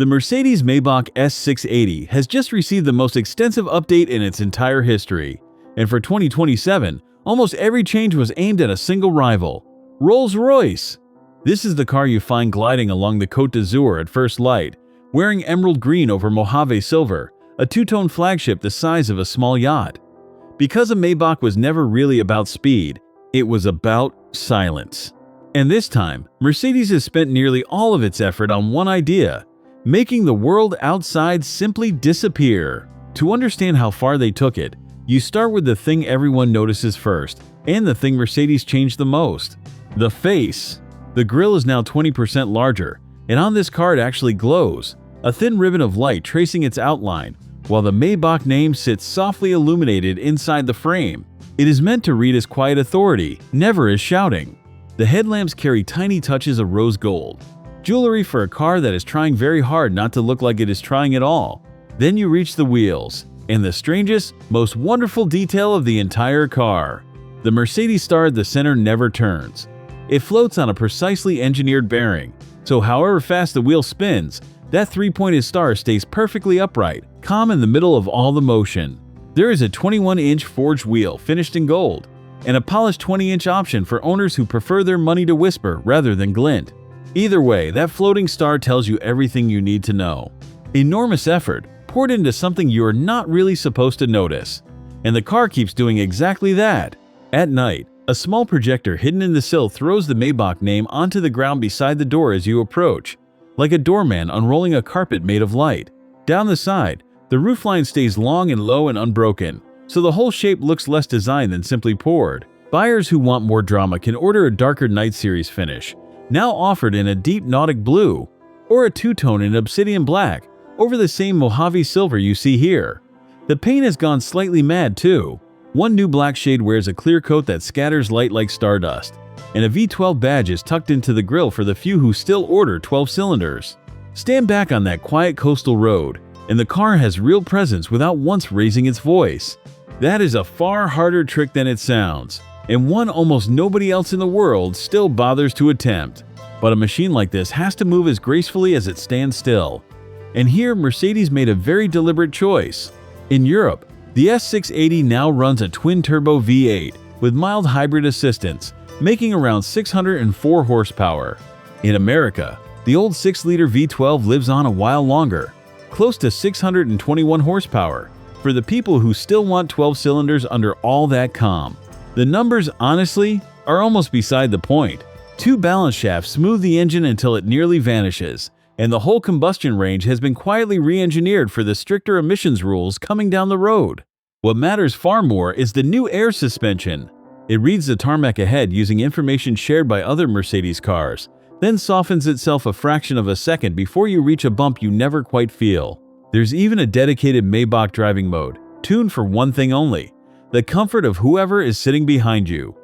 The Mercedes-Maybach S680 has just received the most extensive update in its entire history, and for 2027, almost every change was aimed at a single rival, Rolls-Royce. This is the car you find gliding along the Côte d'Azur at first light, wearing emerald green over Mojave silver, a two-tone flagship the size of a small yacht. Because a Maybach was never really about speed, it was about silence. And this time, Mercedes has spent nearly all of its effort on one idea: making the world outside simply disappear. To understand how far they took it, you start with the thing everyone notices first, and the thing Mercedes changed the most: the face. The grille is now 20% larger, and on this car it actually glows, a thin ribbon of light tracing its outline, while the Maybach name sits softly illuminated inside the frame. It is meant to read as quiet authority, never as shouting. The headlamps carry tiny touches of rose gold, jewelry for a car that is trying very hard not to look like it is trying at all. Then you reach the wheels, and the strangest, most wonderful detail of the entire car. The Mercedes star at the center never turns. It floats on a precisely engineered bearing, so however fast the wheel spins, that three-pointed star stays perfectly upright, calm in the middle of all the motion. There is a 21-inch forged wheel finished in gold, and a polished 20-inch option for owners who prefer their money to whisper rather than glint. Either way, that floating star tells you everything you need to know. Enormous effort poured into something you're not really supposed to notice, and the car keeps doing exactly that. At night, a small projector hidden in the sill throws the Maybach name onto the ground beside the door as you approach, like a doorman unrolling a carpet made of light. Down the side, the roofline stays long and low and unbroken, so the whole shape looks less designed than simply poured. Buyers who want more drama can order a darker Night Series finish, now offered in a deep Nautic blue, or a two-tone in obsidian black, over the same Mojave silver you see here. The paint has gone slightly mad too. One new black shade wears a clear coat that scatters light like stardust, and a V12 badge is tucked into the grille for the few who still order 12 cylinders. Stand back on that quiet coastal road, and the car has real presence without once raising its voice. That is a far harder trick than it sounds, and one almost nobody else in the world still bothers to attempt. But a machine like this has to move as gracefully as it stands still. And here Mercedes made a very deliberate choice. In Europe, the S680 now runs a twin-turbo V8 with mild hybrid assistance, making around 604 horsepower. In America, the old 6-liter V12 lives on a while longer, close to 621 horsepower, for the people who still want 12 cylinders under all that calm. The numbers, honestly, are almost beside the point. Two balance shafts smooth the engine until it nearly vanishes, and the whole combustion range has been quietly re-engineered for the stricter emissions rules coming down the road. What matters far more is the new air suspension. It reads the tarmac ahead using information shared by other Mercedes cars, then softens itself a fraction of a second before you reach a bump you never quite feel. There's even a dedicated Maybach driving mode, tuned for one thing only: the comfort of whoever is sitting behind you.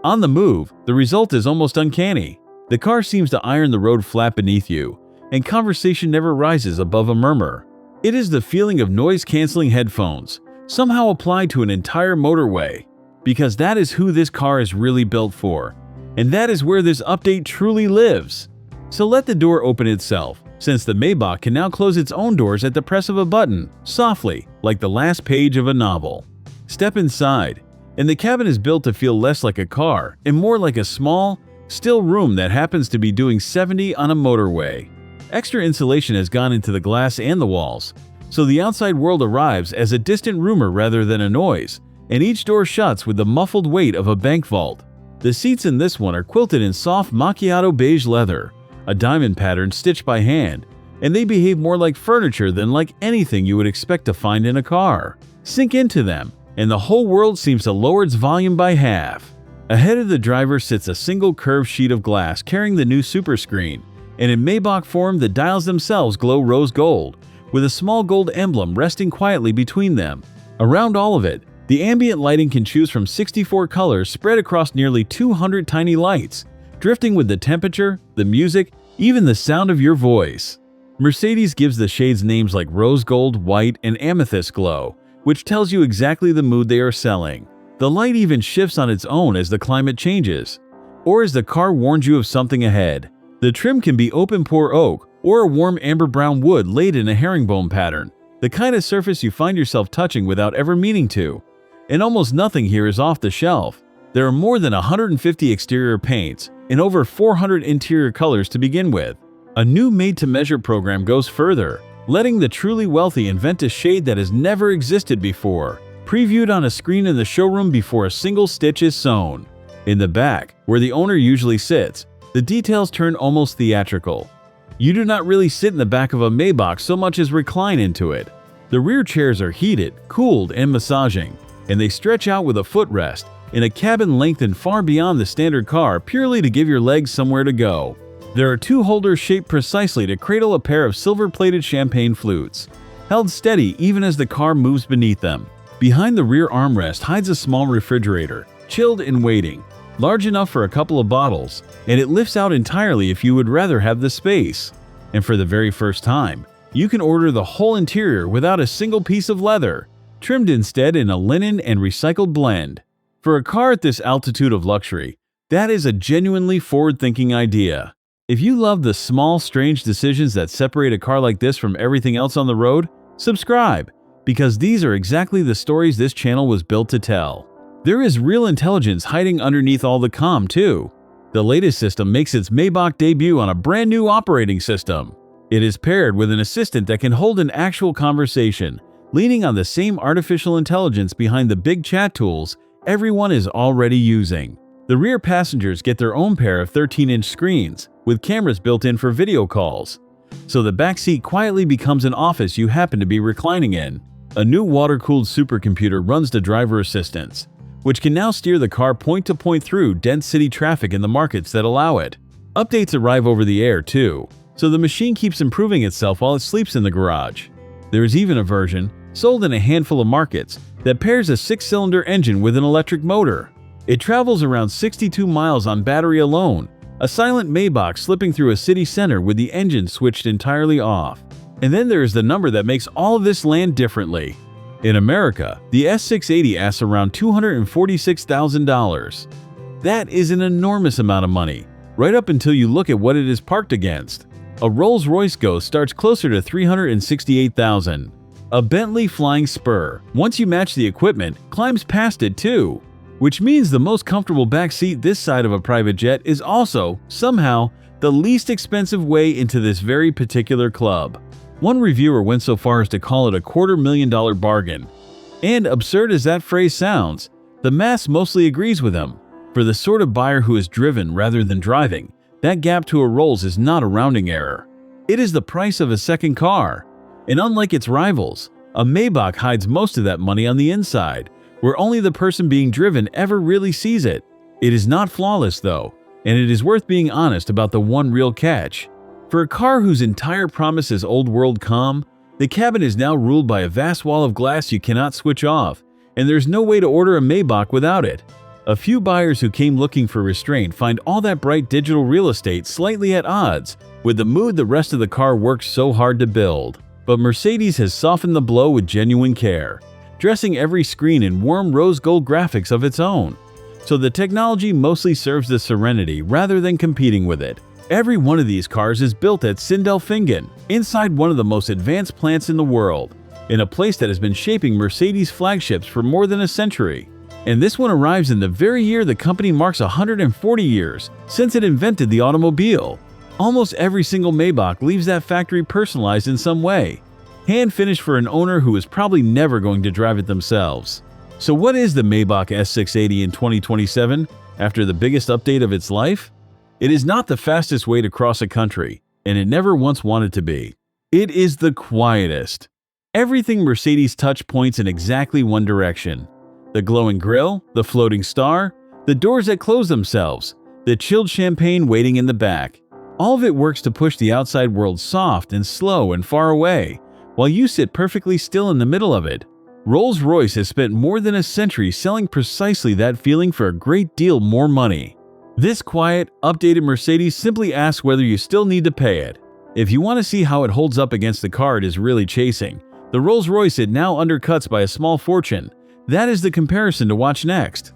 On the move, the result is almost uncanny. The car seems to iron the road flat beneath you, and conversation never rises above a murmur. It is the feeling of noise-canceling headphones, somehow applied to an entire motorway, because that is who this car is really built for, and that is where this update truly lives. So let the door open itself, since the Maybach can now close its own doors at the press of a button, softly, like the last page of a novel. Step inside, and the cabin is built to feel less like a car and more like a small, still room that happens to be doing 70 on a motorway. Extra insulation has gone into the glass and the walls, so the outside world arrives as a distant rumor rather than a noise, and each door shuts with the muffled weight of a bank vault. The seats in this one are quilted in soft macchiato beige leather, a diamond pattern stitched by hand, and they behave more like furniture than like anything you would expect to find in a car. Sink into them, and the whole world seems to lower its volume by half. Ahead of the driver sits a single curved sheet of glass carrying the new Superscreen, and in Maybach form the dials themselves glow rose gold, with a small gold emblem resting quietly between them. Around all of it, the ambient lighting can choose from 64 colors spread across nearly 200 tiny lights, drifting with the temperature, the music, even the sound of your voice. Mercedes gives the shades names like rose gold, white, and amethyst glow, which tells you exactly the mood they are selling. The light even shifts on its own as the climate changes, or as the car warns you of something ahead. The trim can be open-pore oak or a warm amber brown wood laid in a herringbone pattern, the kind of surface you find yourself touching without ever meaning to. And almost nothing here is off the shelf. There are more than 150 exterior paints and over 400 interior colors to begin with. A new made-to-measure program goes further, letting the truly wealthy invent a shade that has never existed before, previewed on a screen in the showroom before a single stitch is sewn. In the back, where the owner usually sits, the details turn almost theatrical. You do not really sit in the back of a Maybach so much as recline into it. The rear chairs are heated, cooled, and massaging, and they stretch out with a footrest in a cabin lengthened far beyond the standard car purely to give your legs somewhere to go. There are two holders shaped precisely to cradle a pair of silver-plated champagne flutes, held steady even as the car moves beneath them. Behind the rear armrest hides a small refrigerator, chilled and waiting, large enough for a couple of bottles, and it lifts out entirely if you would rather have the space. And for the very first time, you can order the whole interior without a single piece of leather, trimmed instead in a linen and recycled blend. For a car at this altitude of luxury, that is a genuinely forward-thinking idea. If you love the small, strange decisions that separate a car like this from everything else on the road, subscribe, because these are exactly the stories this channel was built to tell. There is real intelligence hiding underneath all the calm, too. The latest system makes its Maybach debut on a brand new operating system. It is paired with an assistant that can hold an actual conversation, leaning on the same artificial intelligence behind the big chat tools everyone is already using. The rear passengers get their own pair of 13-inch screens, with cameras built in for video calls. So the back seat quietly becomes an office you happen to be reclining in. A new water-cooled supercomputer runs the driver assistance, which can now steer the car point-to-point through dense city traffic in the markets that allow it. Updates arrive over the air, too, so the machine keeps improving itself while it sleeps in the garage. There is even a version, sold in a handful of markets, that pairs a 6-cylinder engine with an electric motor. It travels around 62 miles on battery alone, a silent Maybach slipping through a city center with the engine switched entirely off. And then there is the number that makes all of this land differently. In America, the S680 asks around $246,000. That is an enormous amount of money, right up until you look at what it is parked against. A Rolls-Royce Ghost starts closer to $368,000. A Bentley Flying Spur, once you match the equipment, climbs past it too. Which means the most comfortable back seat this side of a private jet is also, somehow, the least expensive way into this very particular club. One reviewer went so far as to call it a $250,000 bargain. And absurd as that phrase sounds, the mass mostly agrees with him. For the sort of buyer who is driven rather than driving, that gap to a Rolls is not a rounding error. It is the price of a second car. And unlike its rivals, a Maybach hides most of that money on the inside, where only the person being driven ever really sees it. It is not flawless though, and it is worth being honest about the one real catch. For a car whose entire promise is old world calm, the cabin is now ruled by a vast wall of glass you cannot switch off, and there's no way to order a Maybach without it. A few buyers who came looking for restraint find all that bright digital real estate slightly at odds with the mood the rest of the car works so hard to build. But Mercedes has softened the blow with genuine care, dressing every screen in warm rose gold graphics of its own. So the technology mostly serves the serenity rather than competing with it. Every one of these cars is built at Sindelfingen, inside one of the most advanced plants in the world, in a place that has been shaping Mercedes flagships for more than a century. And this one arrives in the very year the company marks 140 years since it invented the automobile. Almost every single Maybach leaves that factory personalized in some way, hand-finished for an owner who is probably never going to drive it themselves. So what is the Maybach S680 in 2027 after the biggest update of its life? It is not the fastest way to cross a country, and it never once wanted to be. It is the quietest. Everything Mercedes touch points in exactly one direction. The glowing grille, the floating star, the doors that close themselves, the chilled champagne waiting in the back. All of it works to push the outside world soft and slow and far away, while you sit perfectly still in the middle of it. Rolls-Royce has spent more than a century selling precisely that feeling for a great deal more money. This quiet, updated Mercedes simply asks whether you still need to pay it. If you want to see how it holds up against the car it is really chasing, the Rolls-Royce it now undercuts by a small fortune, that is the comparison to watch next.